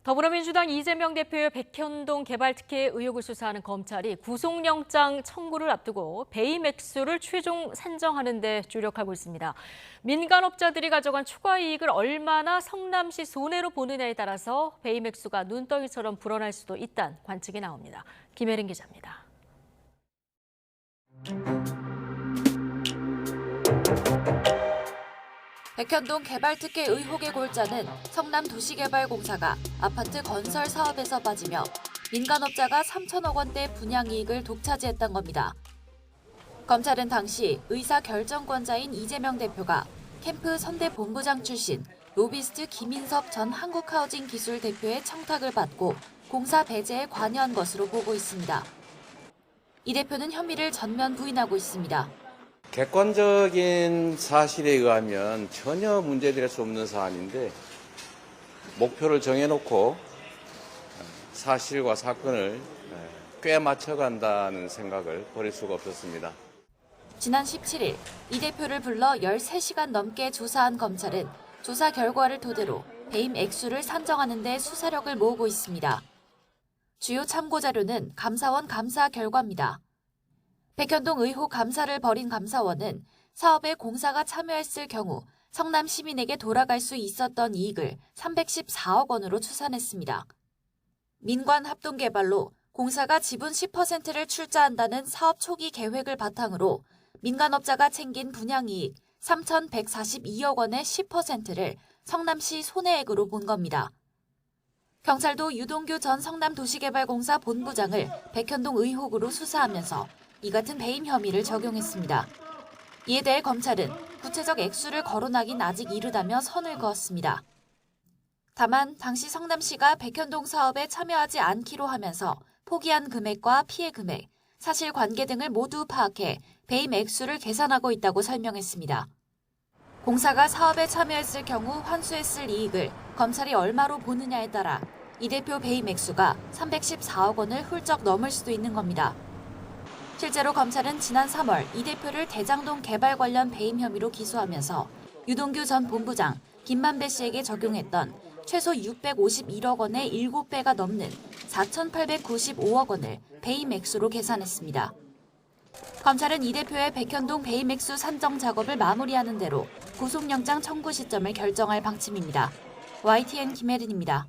더불어민주당 이재명 대표의 백현동 개발 특혜 의혹을 수사하는 검찰이 구속영장 청구를 앞두고 배임 액수를 최종 산정하는 데 주력하고 있습니다. 민간업자들이 가져간 추가 이익을 얼마나 성남시 손해로 보느냐에 따라서 배임 액수가 눈덩이처럼 불어날 수도 있다는 관측이 나옵니다. 김혜린 기자입니다. 백현동 개발특혜 의혹의 골자는 성남도시개발공사가 아파트 건설 사업에서 빠지며 민간업자가 3천억 원대 분양이익을 독차지했던 겁니다. 검찰은 당시 의사결정권자인 이재명 대표가 캠프 선대본부장 출신 로비스트 김인섭 전 한국하우징기술 대표의 청탁을 받고 공사 배제에 관여한 것으로 보고 있습니다. 이 대표는 혐의를 전면 부인하고 있습니다. 객관적인 사실에 의하면 전혀 문제될 수 없는 사안인데 목표를 정해놓고 사실과 사건을 꽤 맞춰간다는 생각을 버릴 수가 없었습니다. 지난 17일 이 대표를 불러 13시간 넘게 조사한 검찰은 조사 결과를 토대로 배임 액수를 산정하는 데 수사력을 모으고 있습니다. 주요 참고 자료는 감사원 감사 결과입니다. 백현동 의혹 감사를 벌인 감사원은 사업에 공사가 참여했을 경우 성남 시민에게 돌아갈 수 있었던 이익을 314억 원으로 추산했습니다. 민관 합동개발로 공사가 지분 10%를 출자한다는 사업 초기 계획을 바탕으로 민간업자가 챙긴 분양이익 3,142억 원의 10%를 성남시 손해액으로 본 겁니다. 경찰도 유동규 전 성남도시개발공사 본부장을 백현동 의혹으로 수사하면서 이 같은 배임 혐의를 적용했습니다. 이에 대해 검찰은 구체적 액수를 거론하긴 아직 이르다며 선을 그었습니다. 다만 당시 성남시가 백현동 사업에 참여하지 않기로 하면서 포기한 금액과 피해 금액, 사실관계 등을 모두 파악해 배임 액수를 계산하고 있다고 설명했습니다. 공사가 사업에 참여했을 경우 환수했을 이익을 검찰이 얼마로 보느냐에 따라 이 대표 배임 액수가 314억 원을 훌쩍 넘을 수도 있는 겁니다. 실제로 검찰은 지난 3월 이 대표를 대장동 개발 관련 배임 혐의로 기소하면서 유동규 전 본부장, 김만배 씨에게 적용했던 최소 651억 원의 7배가 넘는 4,895억 원을 배임 액수로 계산했습니다. 검찰은 이 대표의 백현동 배임 액수 산정 작업을 마무리하는 대로 구속영장 청구 시점을 결정할 방침입니다. YTN 김혜린입니다.